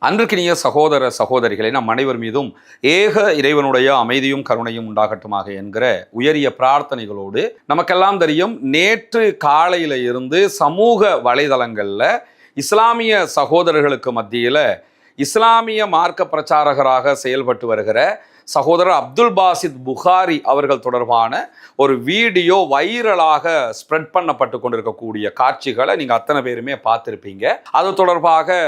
அன்றுக்கினிய சகோதர சகோதரிகளை நம் அனைவர் மீதும் ஏக இறைவனுடைய அமைதியும் கருணையும் உண்டாகட்டுமாக என்கிற உயரிய பிரார்த்தனைகளோடு நமக்கெல்லாம் தெரியும், நேற்று காலையில இருந்து சமூக வலைதளங்களில் இஸ்லாமிய சகோதரர்களுக்கு மத்தியில் இஸ்லாமிய மார்க்க பிரச்சாரகராக செயல்பட்டு வருகிற சகோதரர் அப்துல் பாசித் புகாரி அவர்கள் தொடர்பான ஒரு வீடியோ வைரலாக ஸ்ப்ரெட் பண்ணப்பட்டு கொண்டிருக்கக்கூடிய காட்சிகளை நீங்கள் அத்தனை பேருமே பார்த்துருப்பீங்க. அது தொடர்பாக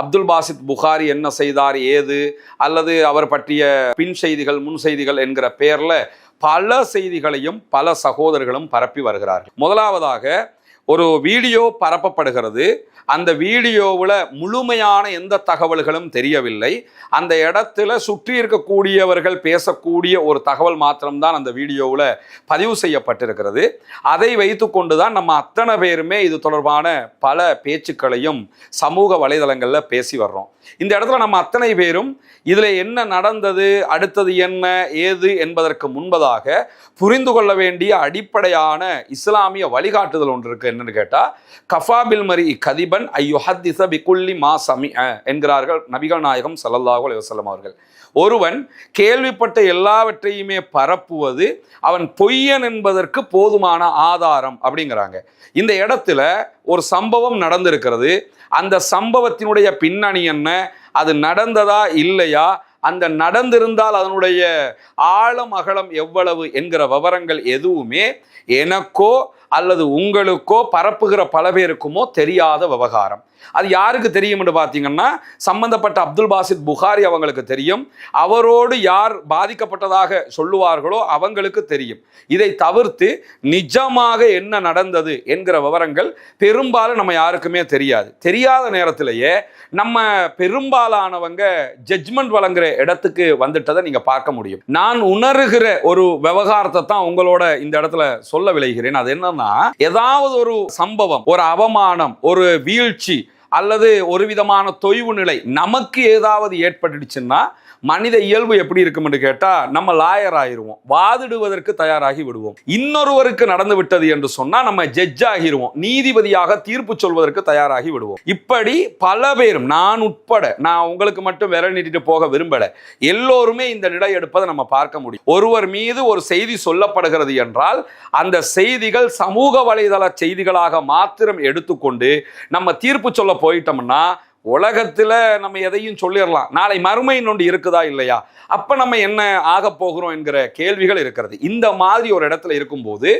அப்துல் பாசித் புகாரி என்ன செய்தார், ஏது, அல்லது அவர் பற்றிய பின் செய்திகள் முன் செய்திகள் என்கிற பெயரில் பல செய்திகளையும் பல சகோதரர்களும் பரப்பி வருகிறார்கள். முதலாவதாக ஒரு வீடியோ பரப்பப்படுகிறது. அந்த வீடியோவில் முழுமையான எந்த தகவல்களும் தெரியவில்லை. அந்த இடத்துல சுற்றி இருக்கக்கூடியவர்கள் பேசக்கூடிய ஒரு தகவல் மாத்திரம்தான் அந்த வீடியோவில் பதிவு செய்யப்பட்டிருக்கிறது. அதை வைத்து கொண்டு தான் நம்ம அத்தனை பேருமே இது தொடர்பான பல பேச்சுக்களையும் சமூக வலைதளங்களில் பேசி வர்றோம். இந்த இடத்துல நம்ம அத்தனை பேரும் இதில் என்ன நடந்தது, அடுத்தது என்ன, ஏது என்பதற்கு முன்பதாக புரிந்து கொள்ள வேண்டிய அடிப்படையான இஸ்லாமிய வழிகாட்டுதல் ஒன்று இருக்கு. என்னன்னு கேட்டால், கஃபாபில் மரி கதிபன் ஐயுஹத்திஸ பிகுல்லி மா சமிஅ என்கிறார்கள் நபிகள் நாயகம் ஸல்லல்லாஹு அலைஹி வஸல்லம் அவர்கள். ஒருவன் கேள்விப்பட்ட எல்லாவற்றையுமே பரப்புவது அவன் பொய்யன் என்பதற்கு போதுமான ஆதாரம் அப்படிங்கிறாங்க. இந்த இடத்துல ஒரு சம்பவம் நடந்திருக்கிறது. அந்த சம்பவத்தினுடைய பின்னணி என்ன, அது நடந்ததா இல்லையா, அந்த நடந்திருந்தால் அதனுடைய ஆழம் அகலம் எவ்வளவு என்கிற விவரங்கள் எதுவுமே எனக்கோ அல்லது உங்களுக்கோ பரப்புகிற பல பேருக்குமோ தெரியாத விவகாரம். அது யாருக்கு தெரியும் என்று பார்த்தீங்கன்னா, சம்பந்தப்பட்ட அப்துல் பாசித் புகாரி அவங்களுக்கு தெரியும். அவரோடு யார் பாதிக்கப்பட்டதாக சொல்லுவார்களோ அவங்களுக்கு தெரியும். இதை தவிர்த்து நிஜமாக என்ன நடந்தது என்கிற விவரங்கள் பெரும்பாலும் நம்ம யாருக்குமே தெரியாது. தெரியாத நேரத்திலேயே நம்ம பெரும்பாலானவங்க ஜட்ஜ்மெண்ட் வழங்குற இடத்துக்கு வந்துட்டதை நீங்க பார்க்க முடியும். நான் உணர்கிற ஒரு விவகாரத்தை தான் உங்களோட இந்த இடத்துல சொல்ல விளைகிறேன். அது என்னன்னா, ஏதாவது ஒரு சம்பவம், ஒரு அவமானம், ஒரு வீழ்ச்சி அல்லது ஒரு விதமான தொய்வு நிலை நமக்கு ஏதாவது ஏற்பட்டுடுச்சுன்னா மனித இயல்பு எப்படி இருக்கும் என்று கேட்டால், நம்ம லாயர் ஆகிருவோம், வாதிடுவதற்கு தயாராகி விடுவோம். இன்னொருவருக்கு நடந்து விட்டது என்று சொன்னால் நம்ம ஜட்ஜ் ஆகிருவோம், நீதிபதியாக தீர்ப்பு சொல்வதற்கு தயாராகி விடுவோம். இப்படி பல பேரும், நான் உட்பட, நான் உங்களுக்கு மட்டும் விரல் நீட்டிட்டு போக விரும்பல, எல்லோருமே இந்த நிலை எடுப்பதை நம்ம பார்க்க முடியும். ஒருவர் மீது ஒரு செய்தி சொல்லப்படுகிறது என்றால் அந்த செய்திகள் சமூக வலைதள செய்திகளாக மாத்திரம் எடுத்துக்கொண்டு நம்ம தீர்ப்பு சொல்ல போயிட்டோம்னா உலகத்தில் நம்ம எதையும் சொல்லிடலாம். நாளை மறுமை ஒன்று இருக்குதா இல்லையா, அப்போ நம்ம என்ன ஆக போகிறோம் என்கிற கேள்விகள் இருக்கிறது. இந்த மாதிரி ஒரு இடத்துல இருக்கும்போது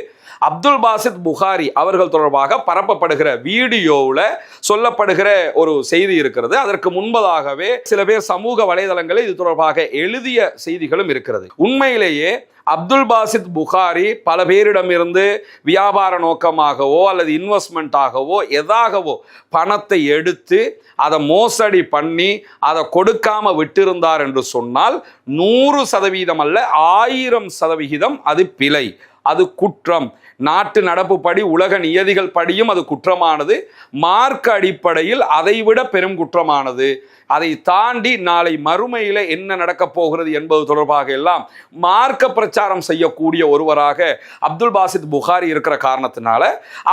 அப்துல் பாசித் புகாரி அவர்கள் தொடர்பாக பரப்பப்படுகிற வீடியோவில் சொல்லப்படுகிற ஒரு செய்தி இருக்கிறது. அதற்கு முன்பதாகவே சில பேர் சமூக வலைதளங்களில் இது தொடர்பாக எழுதிய செய்திகளும் இருக்கிறது. உண்மையிலேயே அப்துல் பாசித் புகாரி பல பேரிடமிருந்து வியாபார நோக்கமாகவோ அல்லது இன்வெஸ்ட்மெண்ட்டாகவோ எதாகவோ பணத்தை எடுத்து அதை மோசடி பண்ணி அதை கொடுக்காம விட்டிருந்தார் என்று சொன்னால் 100% அல்ல, 1000% அது பிழை, அது குற்றம். நாட்டு நடப்புப்படி, உலக நியதிகள் படியும் அது குற்றமானது. மார்க்க அடிப்படையில் அதைவிட பெரும் குற்றமானது. அதை தாண்டி நாளை மறுமையில் என்ன நடக்கப் போகிறது என்பது தொடர்பாக எல்லாம் மார்க்க பிரச்சாரம் செய்யக்கூடிய ஒருவராக அப்துல் பாசித் புகாரி இருக்கிற காரணத்தினால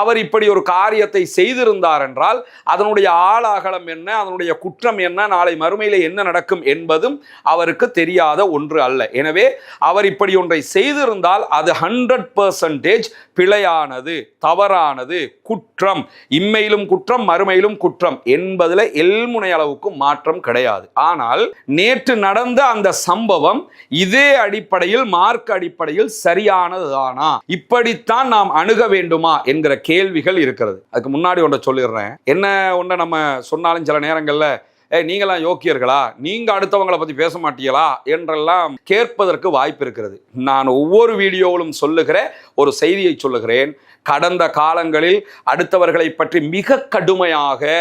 அவர் இப்படி ஒரு காரியத்தை செய்திருந்தார் என்றால் அதனுடைய ஆழ அகலம் என்ன, அதனுடைய குற்றம் என்ன, நாளை மறுமையில் என்ன நடக்கும் என்பதும் அவருக்கு தெரியாத ஒன்று அல்ல. எனவே அவர் இப்படி ஒன்றை செய்திருந்தால் அது 100% பிழையானது, தவறானது, குற்றம், இம்மையிலும் குற்றம் மறுமையிலும் குற்றம் என்பதில் எல்முனை அளவுக்கு மாற்றம் கிடையாது. ஆனால் நேற்று நடந்த அந்த சம்பவம் இதே அடிப்படையில், மார்க்க அடிப்படையில் சரியானதுதானா, இப்படித்தான் நாம் அணுக வேண்டுமா என்கிற கேள்விகள் இருக்கிறது. அதுக்கு முன்னாடி ஒன்றை சொல்லிடுறேன். என்ன ஒன்றை நம்ம சொன்னாலும் சில நேரங்களில் நீங்களாம் யோக்கியர்களா, நீங்க அடுத்தவங்களை பத்தி பேச மாட்டீங்களா என்றெல்லாம் கேட்பதற்கு வாய்ப்பு இருக்கிறது. நான் ஒவ்வொரு வீடியோவிலும் சொல்லுகிற ஒரு செய்தியை சொல்லுகிறேன். கடந்த காலங்களில் அடுத்தவர்களை பற்றி மிக கடுமையாக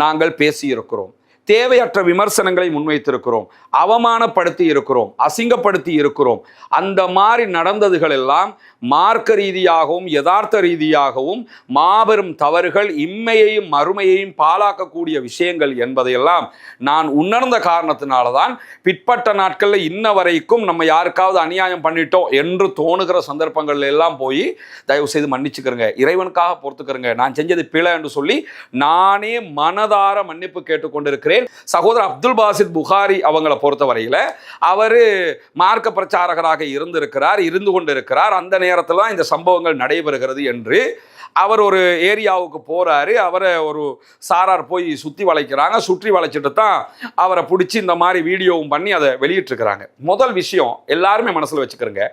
நாங்கள் பேசியிருக்கிறோம். தேவையற்ற விமர்சனங்களை முன்வைத்திருக்கிறோம், அவமானப்படுத்தி இருக்கிறோம், அசிங்கப்படுத்தி இருக்கிறோம். அந்த மாதிரி நடந்ததுகள் எல்லாம் மார்க்க ரீதியாகவும் யதார்த்த ரீதியாகவும் மாபெரும் தவறுகள், இம்மையையும் மறுமையையும் பாழாக்கக்கூடிய விஷயங்கள் என்பதையெல்லாம் நான் உணர்ந்த காரணத்தினால தான் பிற்பட்ட நாட்களில் இன்ன வரைக்கும் நம்ம யாருக்காவது அநியாயம் பண்ணிட்டோம் என்று தோணுகிற சந்தர்ப்பங்கள் எல்லாம் போய் தயவு செய்து மன்னிச்சுக்கிறங்க, இறைவனுக்காக பொறுத்துக்கிறங்க, நான் செஞ்சது பிழை என்று சொல்லி நானே மனதார மன்னிப்பு கேட்டுக்கொண்டிருக்கிறேன். கொள்வேன். சகோதரர் அப்துல் பாசித் புகாரி அவங்களை பொறுத்தவரையில அவரு மார்க்க பிரச்சாரகராக இருந்து கொண்டிருக்கிறார். அந்த நேரத்தில் தான் இந்த சம்பவங்கள் நடைபெறுகிறது என்று அவர் ஒரு ஏரியாவுக்கு போறாரு. அவரை ஒரு சாரார் போய் சுற்றி வளைக்கிறாங்க. சுற்றி வளைச்சிட்டு தான் அவரை பிடிச்சி இந்த மாதிரி வீடியோவும் பண்ணி அதை வெளியிட்டிருக்கிறாங்க. முதல் விஷயம் எல்லாருமே மனசில் வச்சுக்கிறங்க,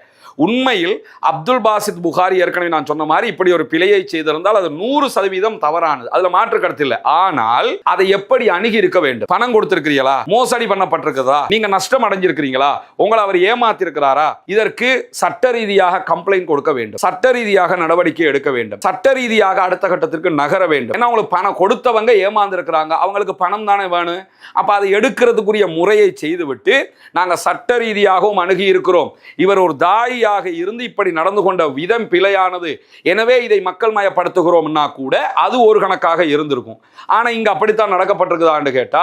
உண்மையில் அப்துல் பாசித் புகாரி ஏற்கனவே நான் சொன்ன மாதிரி இப்படி ஒரு பிழையை செய்திருந்தால் அது 100% தவறானது, அதுல மாற்று கருத்து இல்லை. ஆனால் அதை எப்படி அணுகி இருக்க வேண்டும்? பணம் கொடுத்திருக்கிறீங்களா? மோசடி பண்ணப்பட்டிருக்கிறதா? நீங்க நஷ்டம் அடைஞ்சிருக்கிறீங்களா? உங்களை அவர் ஏமாத்தி இருக்கிறாரா? இதற்கு சட்ட ரீதியாக கம்ப்ளைண்ட் கொடுக்க வேண்டும், சட்ட ரீதியாக நடவடிக்கை எடுக்க வேண்டும், சட்ட ரீதியாக அடுத்த கட்டத்திற்கு நகர வேண்டும். ஏன்னா அவங்களுக்கு பணம் கொடுத்தவங்க ஏமாந்து இருக்கிறாங்க, அவங்களுக்கு பணம் தானே வேணும். அப்ப அதை எடுக்கிறதுக்குரிய முறையை செய்துவிட்டு நாங்க சட்ட ரீதியாகவும் அணுகி இருக்கிறோம், இவர் ஒரு தாய் இருந்து இப்படி நடந்து கொண்ட விதம் பிழையானது, எனவே இதை மக்கள் மயப்படுத்துகிறோம்னா கூட அது ஒரு கணக்காக இருந்திருக்கும். ஆனா இங்க அப்படித்தான் நடக்கப்பட்டிருக்குதான்னு கேட்டா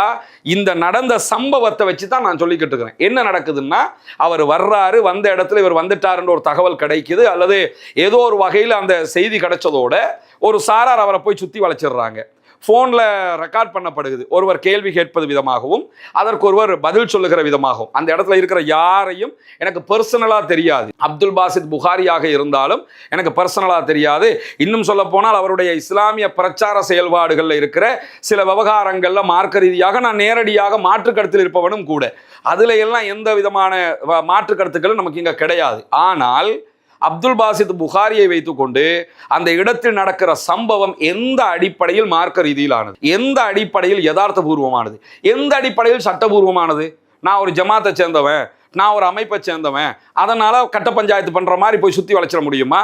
இந்த நடந்த சம்பவத்தை வச்சு தான் நான் சொல்லிக்கிட்டு இருக்கிறேன். என்ன நடக்குதுன்னா அவர் வர்றாரு, வந்த இடத்துல இவர் வந்துட்டாருன்ற ஒரு தகவல் கிடைக்குது, அல்லது ஏதோ ஒரு வகையில் அந்த செய்தி கிடைச்சதோட ஒரு சாரார் அவரை போய் சுத்தி வளைச்சிடுறாங்க. போன்ல ரெக்கார்ட் பண்ணப்படுகிறது, ஒருவர் கேள்வி கேட்பது விதமாகவும் அதற்கு ஒருவர் பதில் சொல்லுகிற விதமாகவும். அந்த இடத்துல இருக்கிற யாரையும் எனக்கு பர்சனலா தெரியாது, அப்துல் பாசித் புகாரியாக இருந்தாலும் எனக்கு பர்சனலா தெரியாது. இன்னும் சொல்ல போனால் அவருடைய இஸ்லாமிய பிரச்சார செயல்பாடுகள்ல இருக்கிற சில விவகாரங்கள்ல மார்க்க ரீதியாக நான் நேரடியாக மாற்று கருத்தில் இருப்பவனும் கூட. அதுல எல்லாம் எந்த விதமான மாற்று கருத்துக்களும் நமக்கு இங்க கிடையாது. ஆனால் அப்துல் பாசித் புகாரியை வைத்துக்கொண்டு அந்த இடத்தில் நடக்கிற சம்பவம் எந்த அடிப்படையில் மார்க்க ரீதியிலானது, எந்த அடிப்படையில் யதார்த்த பூர்வமானது, எந்த அடிப்படையில் சட்டபூர்வமானது? நான் ஒரு ஜமாத்தை சேர்ந்தவன், நான் ஒரு அமைப்பை சேர்ந்தவன், அதனால கட்ட பஞ்சாயத்து பண்ற மாதிரி போய் சுத்தி வளைச்சிட முடியுமா?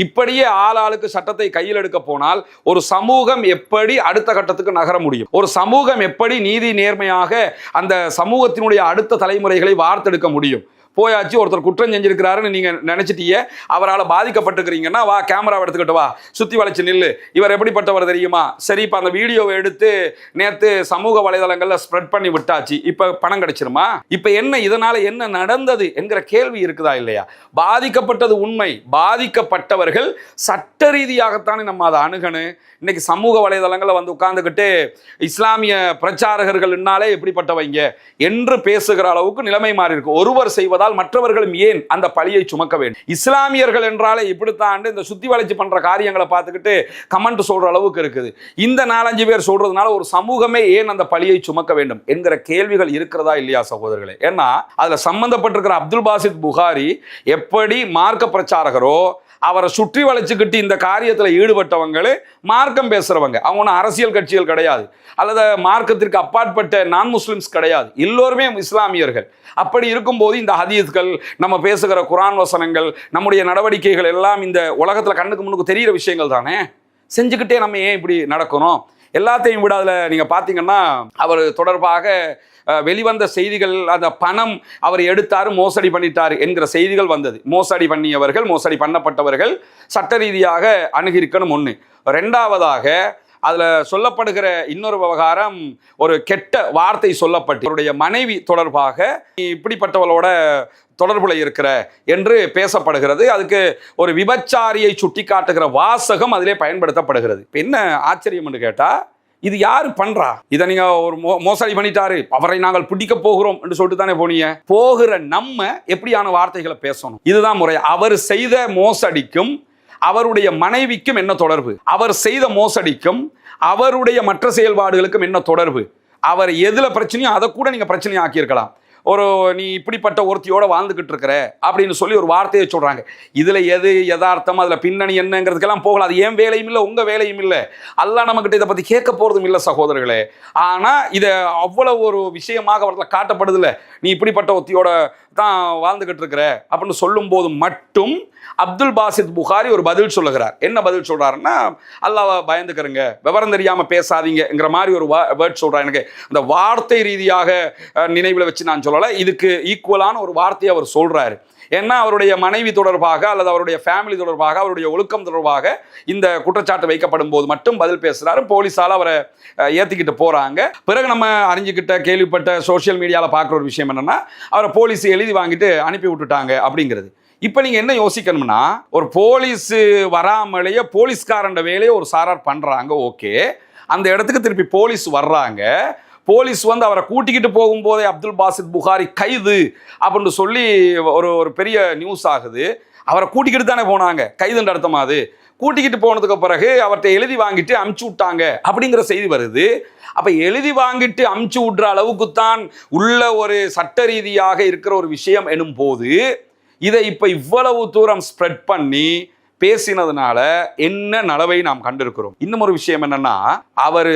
இப்படியே ஆளாளுக்கு சட்டத்தை கையில் எடுக்க போனால் ஒரு சமூகம் எப்படி அடுத்த கட்டத்துக்கு நகர முடியும்? ஒரு சமூகம் எப்படி நீதி நேர்மையாக அந்த சமூகத்தினுடைய அடுத்த தலைமுறைகளை வார்த்தெடுக்க முடியும்? போயாச்சு, ஒருத்தர் குற்றம் செஞ்சிருக்கிறாருன்னு நீங்க நினைச்சிட்டீங்க, அவரால் பாதிக்கப்பட்டிருக்கிறீங்கன்னா வா கேமரா எடுத்துக்கிட்டு வா, சுத்தி வளைச்சு நில்லு, இவர் எப்படிப்பட்டவர் தெரியுமா? சரி, இப்ப அந்த வீடியோவை எடுத்து நேத்து சமூக வலைதளங்கள்ல ஸ்ப்ரெட் பண்ணி விட்டாச்சு, இப்ப பணம் கிடைச்சிருமா? இப்ப என்ன, இதனால என்ன நடந்தது என்கிற கேள்வி இருக்குதா இல்லையா? பாதிக்கப்பட்டது உண்மை, பாதிக்கப்பட்டவர்கள் சட்ட ரீதியாகத்தானே நம்ம அதை அணுகணும். இன்னைக்கு சமூக வலைதளங்களை வந்து உட்கார்ந்துக்கிட்டு இஸ்லாமிய பிரச்சாரகர்கள்னாலே எப்படிப்பட்டவங்க என்று பேசுகிற அளவுக்கு நிலைமை மாறி இருக்கு. ஒருவர் செய்வதால் மற்றவர்களும் ஏன் அந்த பழியை சுமக்க வேண்டும்? இஸ்லாமியர்கள் என்றாலே இப்படித்தான் இந்த சுத்தி வளைச்சு பண்ற காரியங்களை பார்த்துக்கிட்டு கமெண்ட் சொல்ற அளவுக்கு இருக்குது. இந்த 4-5 பேர் சொல்றதுனால ஒரு சமூகமே ஏன் அந்த பழியை சுமக்க வேண்டும் என்கிற கேள்விகள் இருக்கிறதா இல்லையா சகோதரர்களே? ஏன்னா அதுல சம்பந்தப்பட்டிருக்கிற அப்துல் பாசித் புகாரி எப்படி மார்க்க பிரச்சாரகரோ, அவரை சுற்றி வளைச்சுக்கிட்டு இந்த காரியத்தில் ஈடுபட்டவங்களே மார்க்கம் பேசுறவங்க, அவங்க ஒன்றும் அரசியல் கட்சிகள் கிடையாது, அல்லது மார்க்கத்திற்கு அப்பாற்பட்ட நான் முஸ்லிம்ஸ் கிடையாது, எல்லோருமே இஸ்லாமியர்கள். அப்படி இருக்கும்போது இந்த ஹதீஸ்கள், நம்ம பேசுகிற குரான் வசனங்கள், நம்முடைய நடவடிக்கைகள் எல்லாம் இந்த உலகத்தில் கண்ணுக்கு முன்னுக்கு தெரிகிற விஷயங்கள் தானே. செஞ்சுக்கிட்டே நம்ம ஏன் இப்படி நடக்கணும்? எல்லாத்தையும் விட அதில் நீங்கள் பார்த்தீங்கன்னா அவர் தொடர்பாக வெளிவந்த செய்திகள், அந்த பணம் அவர் எடுத்தாரு, மோசடி பண்ணிட்டாரு என்கிற செய்திகள் வந்தது. மோசடி பண்ணியவர்கள், மோசடி பண்ணப்பட்டவர்கள் சட்ட ரீதியாக அணுகியிருக்கணும் ஒன்று. ரெண்டாவதாக அதுல சொல்லப்படுகிற இன்னொரு விவகாரம், ஒரு கெட்ட வார்த்தை சொல்லப்பட்டு அவருடைய மனைவி தொடர்பாக இப்படிப்பட்டவளோட தொடர்புல இருக்கிற என்று பேசப்படுகிறது. அதுக்கு ஒரு விபச்சாரியை சுட்டி காட்டுகிற வாசகம் அதிலே பயன்படுத்தப்படுகிறது. இப்போ என்ன ஆச்சரியம் என்று கேட்டா, இது யாரு பண்றா? இதை நீங்க ஒரு மோசடி பண்ணிட்டாரு, அவரை நாங்கள் பிடிக்க போகிறோம் என்று சொல்லிட்டு தானே போனீங்க. போகிற நம்ம எப்படியான வார்த்தைகளை பேசணும்? இதுதான் முறை. அவர் செய்த மோசடிக்கும் அவருடைய மனைவிக்கும் என்ன தொடர்பு? அவர் செய்த மோசடிக்கும் அவருடைய மற்ற செயல்பாடுகளுக்கும் என்ன தொடர்பு? அவர் எதுல பிரச்சனையோ அதை கூட நீங்க பிரச்சனையை ஆக்கியிருக்கலாம். ஒரு நீ இப்படிப்பட்ட ஒருத்தியோட வாழ்ந்துகிட்டு இருக்கிற அப்படின்னு சொல்லி ஒரு வார்த்தையை சொல்றாங்க. இதுல எது யதார்த்தம், அதுல பின்னணி என்னங்கிறதுக்கெல்லாம் போகலாம். அது ஏன் வேலையும் இல்லை, உங்க வேலையும் இல்லை, அல்லாஹ் நம்மகிட்ட இதை பத்தி கேட்க போறதும் இல்லை சகோதரர்களே. ஆனா இதை அவ்வளவு ஒரு விஷயமாக அவர்கள் காட்டப்படுதில்ல. நீ இப்படிப்பட்ட ஒருத்தியோட தான் வாழ்ந்துகிட்டு இருக்கிற அப்படின்னு சொல்லும் போது மட்டும் அப்துல் பாசித் புகாரி ஒரு பதில் சொல்லுகிறார். என்ன பதில் சொல்றாருன்னா, அல்லாஹ்வை பயந்துக்கிறங்க, விவரம் தெரியாம பேசாதீங்கிற மாதிரி ஒரு வேர்ட் சொல்றாரு. எனக்கு அந்த வார்த்தை ரீதியாக நினைவில் வச்சு நான் சொல்லலை, இதுக்கு ஈக்குவலான ஒரு வார்த்தையை அவர் சொல்றாரு. ஏன்னா அவருடைய மனைவி தொடர்பாக அல்லது அவருடைய ஃபேமிலி தொடர்பாக, அவருடைய ஒழுக்கம் தொடர்பாக இந்த குற்றச்சாட்டு வைக்கப்படும் போது மட்டும் பதில் பேசுறாரு. போலீஸால அவரை ஏத்திக்கிட்டு போறாங்க. பிறகு நம்ம அறிஞ்சுக்கிட்ட கேள்விப்பட்ட சோசியல் மீடியாவில் பார்க்குற ஒரு விஷயம் என்னன்னா, அவரை போலீஸ் எழுதி வாங்கிட்டு அனுப்பி விட்டுட்டாங்க அப்படிங்கிறது. இப்போ நீங்கள் என்ன யோசிக்கணும்னா, ஒரு போலீஸ் வராமலேயே போலீஸ்காரண்ட வேலையை ஒரு சாரார் பண்ணுறாங்க, ஓகே. அந்த இடத்துக்கு திருப்பி போலீஸ் வர்றாங்க, போலீஸ் வந்து அவரை கூட்டிக்கிட்டு போகும்போதே அப்துல் பாசித் புகாரி கைது அப்படின்னு சொல்லி ஒரு பெரிய நியூஸ் ஆகுது. அவரை கூட்டிக்கிட்டு தானே போனாங்க, கைதுன்ற அர்த்தமா அது? கூட்டிக்கிட்டு போனதுக்கு பிறகு அவர்கிட்ட எழுதி வாங்கிட்டு அமுச்சு விட்டாங்க அப்படிங்கிற செய்தி வருது. அப்ப எழுதி வாங்கிட்டு அமுச்சு விடுற அளவுக்குத்தான் உள்ள ஒரு சட்ட ரீதியாக இருக்கிற ஒரு விஷயம் எனும் போது இதை இப்ப இவ்வளவு தூரம் ஸ்ப்ரெட் பண்ணி பேசினதுனால என்ன நலவை நாம் கண்டிருக்கிறோம். இன்னும் ஒரு விஷயம் என்னன்னா, அவர்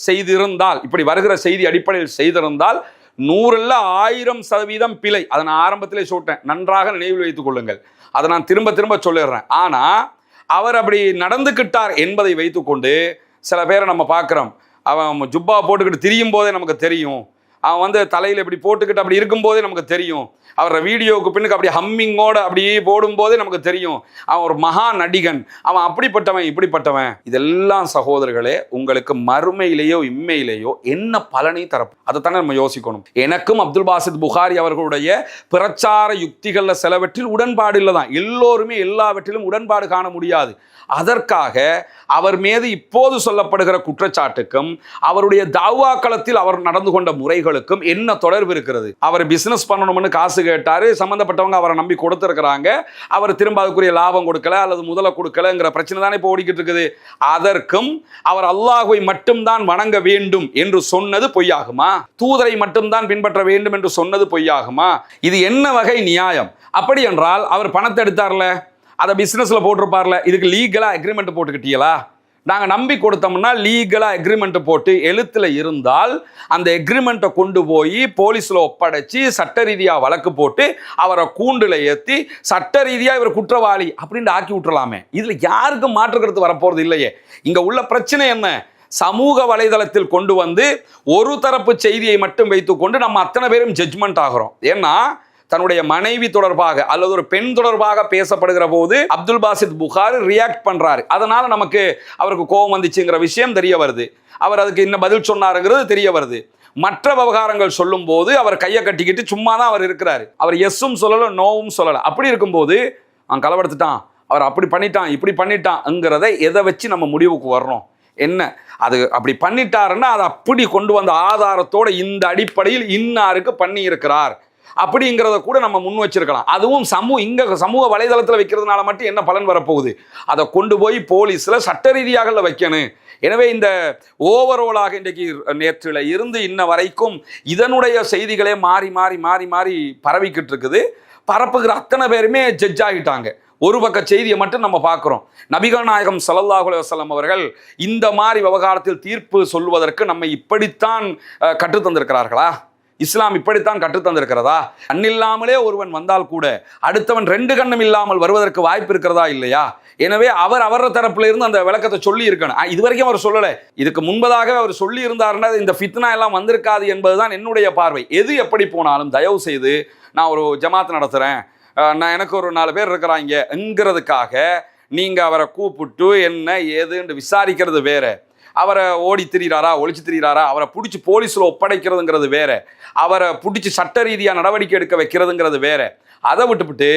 செய்திருந்தால், இப்படி வருகிற செய்தி அடிப்படையில் செய்திருந்தால் 100% பிழை. அதை நான் ஆரம்பத்திலே சொல்லிட்டேன், நன்றாக நினைவில் வைத்துக் கொள்ளுங்கள். அதை நான் திரும்ப திரும்ப சொல்லிடுறேன். ஆனா அவர் அப்படி நடந்துக்கிட்டார் என்பதை வைத்துக்கொண்டு சில பேரை நம்ம பார்க்குறோம். அவன் ஜுப்பா போட்டுக்கிட்டு திரியும் போதே நமக்கு தெரியும், அவன் வந்து தலையில் இப்படி போட்டுக்கிட்டு அப்படி இருக்கும்போதே நமக்கு தெரியும், அவரை வீடியோவுக்கு பின்னுக்கு அப்படி ஹம்மிங்கோடு அப்படியே போடும்போதே நமக்கு தெரியும் அவன் ஒரு மகா நடிகன், அவன் அப்படிப்பட்டவன் இப்படிப்பட்டவன். இதெல்லாம் சகோதரர்களே உங்களுக்கு மறுமையிலேயோ இம்மையிலேயோ என்ன பலனை தரப்போம், அதைத்தானே நம்ம யோசிக்கணும். எனக்கும் அப்துல் பாசித் புகாரி அவர்களுடைய பிரச்சார யுக்திகளில் சிலவற்றில் உடன்பாடு இல்லை தான். எல்லோருமே எல்லாவற்றிலும் உடன்பாடு காண முடியாது. அதற்காக அவர் மீது இப்போது சொல்லப்படுகிற குற்றச்சாட்டுக்கும் அவருடைய தாவா களத்தில் அவர் நடந்து கொண்ட முறைகளுக்கும் என்ன தொடர்பு இருக்கிறது? அவர் பிசினஸ் பண்ணணும்னு காசு கேட்டாரு, சம்பந்தப்பட்டவங்க அவரை நம்பி கொடுத்திருக்கிறாங்க, அவர் திரும்ப அதுக்குரிய லாபம் கொடுக்கல அல்லது முதல கொடுக்கலங்கிற பிரச்சனை தானே இப்போ ஓடிக்கிட்டு இருக்குது. அதற்கும் அவர் அல்லாஹ்வை மட்டும்தான் வணங்க வேண்டும் என்று சொன்னது பொய்யாகுமா? தூதரை மட்டும்தான் பின்பற்ற வேண்டும் என்று சொன்னது பொய்யாகுமா? இது என்ன வகை நியாயம்? அப்படி என்றால் அவர் பணத்தை எடுத்தார்ல, அதை பிசினஸ்ல போட்டிருப்பார்ல, இதுக்கு லீகலா அக்ரிமெண்ட் போட்டுக்கிட்டீங்களா? நாங்கள் நம்பி கொடுத்தோம்னா லீகலாக அக்ரிமெண்ட் போட்டு எழுத்தில் இருந்தால் அந்த அக்ரிமெண்ட்டை கொண்டு போய் போலீஸில் ஒப்படைச்சி சட்ட ரீதியாக வழக்கு போட்டு அவரை கூண்டில் ஏற்றி சட்ட ரீதியாக இவர் குற்றவாளி அப்படின்ட்டு ஆக்கி விட்டுறலாமே. இதில் யாருக்கும் மாற்றுக்கிறது வரப்போகிறது இல்லையே. இங்கே உள்ள பிரச்சனை என்ன? சமூக வலைதளத்தில் கொண்டு வந்து ஒரு தரப்பு செய்தியை மட்டும் வைத்துக்கொண்டு நம்ம அத்தனை பேரும் ஜட்ஜ்மெண்ட் ஆகிறோம். ஏன்னா தன்னுடைய மனைவி தொடர்பாக அல்லது ஒரு பெண் தொடர்பாக பேசப்படுகிற போது அப்துல் பாசித் புகாரி ரியாக்ட் பண்றாரு. அதனால நமக்கு அவருக்கு கோபம் வந்துச்சுங்கிற விஷயம் தெரிய வருது, அவர் அதுக்கு இன்னும் பதில் சொன்னாருங்கிறது தெரிய வருது. மற்ற விவகாரங்கள் சொல்லும் போது அவர் கையை கட்டிக்கிட்டு சும்மா தான் அவர் இருக்கிறாரு, அவர் எஸ்ஸும் சொல்லல நோவும் சொல்லல. அப்படி இருக்கும்போது அவன் களவெடுத்துட்டான், அவர் அப்படி பண்ணிட்டான் இப்படி பண்ணிட்டான்ங்கிறத எதை வச்சு நம்ம முடிவுக்கு வர்றோம்? என்ன அது அப்படி பண்ணிட்டாருன்னா அதை அப்படி கொண்டு வந்த ஆதாரத்தோட இந்த அடிப்படையில் இன்னாருக்கு பண்ணி இருக்கிறார் அப்படிங்கிறத கூட நம்ம முன் வச்சிருக்கலாம். அதுவும் சமூக வலைதளத்தில் வைக்கிறதுனால மட்டும் என்ன பலன் வரப்போகுது? அதை கொண்டு போய் போலீஸ்ல சட்ட ரீதியாக வைக்கணும். எனவே இந்த ஓவரோலாக இன்றைக்கு நேற்றில் இருந்து இன்ன வரைக்கும் இதனுடைய செய்திகளே மாறி மாறி மாறி மாறி பரவிக்கிட்டு இருக்குது. பரப்புகிற அத்தனை பேருமே ஜட்ஜ் ஆகிட்டாங்க. ஒரு பக்க செய்தியை மட்டும் நம்ம பார்க்குறோம். நபிகள் நாயகம் ஸல்லல்லாஹு அலைஹி வஸல்லம் அவர்கள் இந்த மாதிரி விவகாரத்தில் தீர்ப்பு சொல்வதற்கு நம்ம இப்படித்தான் கற்றுத்தந்திருக்கிறார்களா? இஸ்லாம் இப்படித்தான் கற்றுத்தந்திருக்கிறதா? கண்ணில்லாமலே ஒருவன் வந்தால் கூட அடுத்தவன் 2 கண்ணும் இல்லாமல் வருவதற்கு வாய்ப்பு இருக்கிறதா இல்லையா? எனவே அவர் தரப்புல இருந்து அந்த விளக்கத்தை சொல்லி இருக்கணும். இதுவரைக்கும் அவர் சொல்லலை. இதுக்கு முன்பதாக அவர் சொல்லி இருந்தாருன்னா இந்த ஃபித்னா எல்லாம் வந்திருக்காது என்பதுதான் என்னுடைய பார்வை. எது எப்படி போனாலும் தயவு செய்து நான் ஒரு ஜமாத் நடத்துறேன், நான் எனக்கு ஒரு 4 பேர் இருக்கிறாங்கங்கிறதுக்காக நீங்க அவரை கூப்பிட்டு என்ன ஏதுன்னு விசாரிக்கிறது வேற, அவரை ஓடி திரிகிறாரா ஒழிச்சு திரிகிறாரா அவரை பிடிச்சி போலீஸில் ஒப்படைக்கிறதுங்கிறது வேற, அவரை பிடிச்சி சட்ட ரீதியாக நடவடிக்கை எடுக்க வைக்கிறதுங்கிறது வேற. அதை விட்டுவிட்டு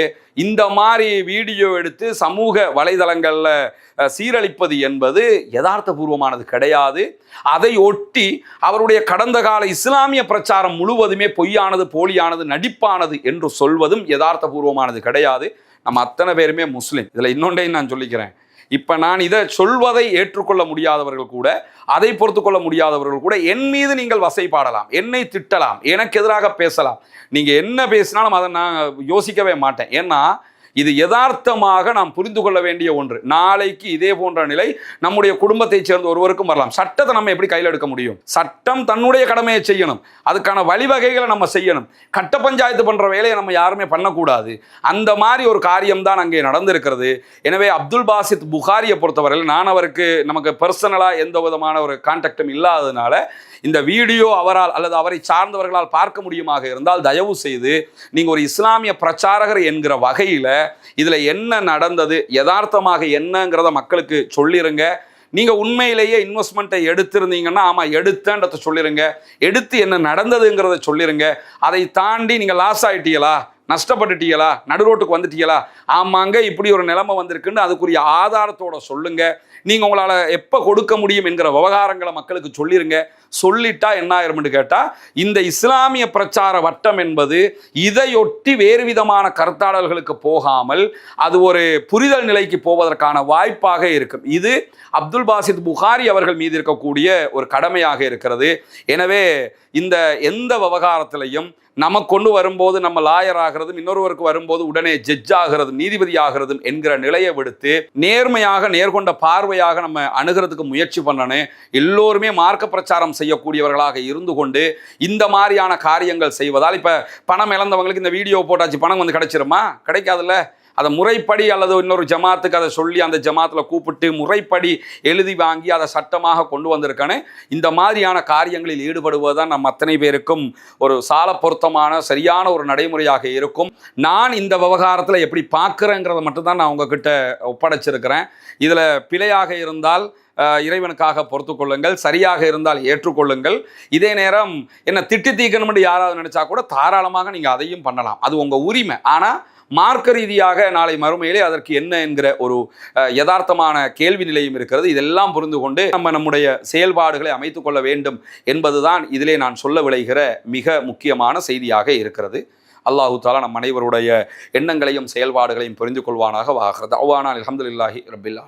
இந்த மாதிரி வீடியோ எடுத்து சமூக வலைதளங்களில் சீரழிப்பது என்பது யதார்த்தபூர்வமானது கிடையாது. அதை ஒட்டி அவருடைய கடந்த கால இஸ்லாமிய பிரச்சாரம் முழுவதுமே பொய்யானது, போலியானது, நடிப்பானது என்று சொல்வதும் யதார்த்தபூர்வமானது கிடையாது. நம்ம அத்தனை பேருமே முஸ்லிம். இதில் இன்னொன்றையும் நான் சொல்லிக்கிறேன். இப்போ நான் இதை சொல்வதை ஏற்றுக்கொள்ள முடியாதவர்கள் கூட, அதை பொறுத்து கொள்ள முடியாதவர்கள் கூட என் மீது நீங்கள் வசைப்பாடலாம், என்னை திட்டலாம், எனக்கு எதிராக பேசலாம். நீங்கள் என்ன பேசினாலும் அதை நான் யோசிக்கவே மாட்டேன். ஏன்னா இது யதார்த்தமாக நாம் புரிந்து கொள்ள வேண்டிய ஒன்று. நாளைக்கு இதே போன்ற நிலை நம்முடைய குடும்பத்தை சேர்ந்த ஒருவருக்கும் வரலாம். சட்டத்தை நம்ம எப்படி கையில் எடுக்க முடியும்? சட்டம் தன்னுடைய கடமையை செய்யணும், அதுக்கான வழிவகைகளை நம்ம செய்யணும். கட்ட பஞ்சாயத்து பண்ற வேலையை நம்ம யாருமே பண்ணக்கூடாது. அந்த மாதிரி ஒரு காரியம்தான் அங்கே நடந்திருக்கிறது. எனவே அப்துல் பாசித் புகாரியை பொறுத்தவரையில் நான் அவருக்கு நமக்கு பர்சனலாக எந்த விதமான ஒரு கான்டாக்டும் இல்லாததுனால இந்த வீடியோ அவரால் அல்லது அவரை சார்ந்தவர்களால் பார்க்க முடியுமாக இருந்தால் தயவு செய்து நீங்கள் ஒரு இஸ்லாமிய பிரச்சாரகர் என்கிற வகையில் இதில் என்ன நடந்தது, யதார்த்தமாக என்னங்கிறத மக்களுக்கு சொல்லிருங்க. நீங்கள் உண்மையிலேயே இன்வெஸ்ட்மெண்ட்டை எடுத்திருந்தீங்கன்னா ஆமாம் எடுத்தேன்றதை சொல்லிடுங்க, எடுத்து என்ன நடந்ததுங்கிறத சொல்லிடுங்க. அதை தாண்டி நீங்கள் லாஸ் ஆகிட்டீங்களா, நஷ்டப்பட்டுட்டீங்களா, நடுரோட்டுக்கு வந்துட்டீங்களா, ஆமாங்க இப்படி ஒரு நிலைமை வந்திருக்குன்னு அதுக்குரிய ஆதாரத்தோட சொல்லுங்க. நீங்கள் உங்களால் எப்போ கொடுக்க முடியும் என்கிற விவகாரங்களை மக்களுக்கு சொல்லிருங்க. சொல்லிட்டா என்ன ஆயிரும்னு கேட்டால், இந்த இஸ்லாமிய பிரச்சார வட்டம் என்பது இதையொட்டி வேறு விதமான கருத்தாடல்களுக்கு போகாமல் அது ஒரு புரிதல் நிலைக்கு போவதற்கான வாய்ப்பாக இருக்கும். இது அப்துல் பாசித் புகாரி அவர்கள் மீது இருக்கக்கூடிய ஒரு கடமையாக இருக்கிறது. எனவே இந்த எந்த விவகாரத்திலையும் நமக்கு கொண்டு வரும்போது நம்ம லாயர் ஆகிறதும், இன்னொருவருக்கு வரும்போது உடனே ஜட்ஜ் ஆகிறதும், நீதிபதி ஆகிறதும் என்கிற நிலையை விடுத்து நேர்மையாக நேர்கொண்ட பார்வையாக நம்ம அணுகிறதுக்கு முயற்சி பண்ணணும். எல்லோருமே மார்க்க பிரச்சாரம் செய்யக்கூடியவர்களாக இருந்து கொண்டு இந்த மாதிரியான காரியங்கள் செய்வதால், இப்போ பணம் இழந்தவங்களுக்கு இந்த வீடியோ போட்டாச்சு பணம் வந்து கிடைச்சிருமா? கிடைக்காதுல்ல. அதை முறைப்படி அல்லது இன்னொரு ஜமாத்துக்கு அதை சொல்லி அந்த ஜமாத்தில் கூப்பிட்டு முறைப்படி எழுதி வாங்கி அதை சட்டமாக கொண்டு வந்திருக்கானே. இந்த மாதிரியான காரியங்களில் ஈடுபடுவதுதான் நம் அத்தனை பேருக்கும் ஒரு சால பொருத்தமான சரியான ஒரு நடைமுறையாக இருக்கும். நான் இந்த விவகாரத்தில் எப்படி பார்க்குறேங்கிறத மட்டும்தான் நான் உங்ககிட்ட ஒப்படைச்சிருக்கிறேன். இதில் பிழையாக இருந்தால் இறைவனுக்காக பொறுத்து கொள்ளுங்கள், சரியாக இருந்தால் ஏற்றுக்கொள்ளுங்கள். இதே நேரம் என்ன திட்டி தீக்கணும்னு யாராவது நினைச்சா கூட தாராளமாக நீங்கள் அதையும் பண்ணலாம், அது உங்கள் உரிமை. ஆனால் மார்க்க ரீதியாக நாளை மறுமையிலே அதற்கு என்ன என்கிற ஒரு யதார்த்தமான கேள்வி நிலையும் இருக்கிறது. இதெல்லாம் புரிந்து கொண்டு நம்முடைய செயல்பாடுகளை அமைத்துக் கொள்ள வேண்டும் என்பதுதான் இதிலே நான் சொல்ல விளைகிற மிக முக்கியமான செய்தியாக இருக்கிறது. அல்லாஹு தஆலா நம் அனைவருடைய எண்ணங்களையும் செயல்பாடுகளையும் புரிந்து கொள்வானாக. வாஹிர் தஅவானா அல்ஹம்துலில்லாஹி ரப்பில் ஆலமீன்.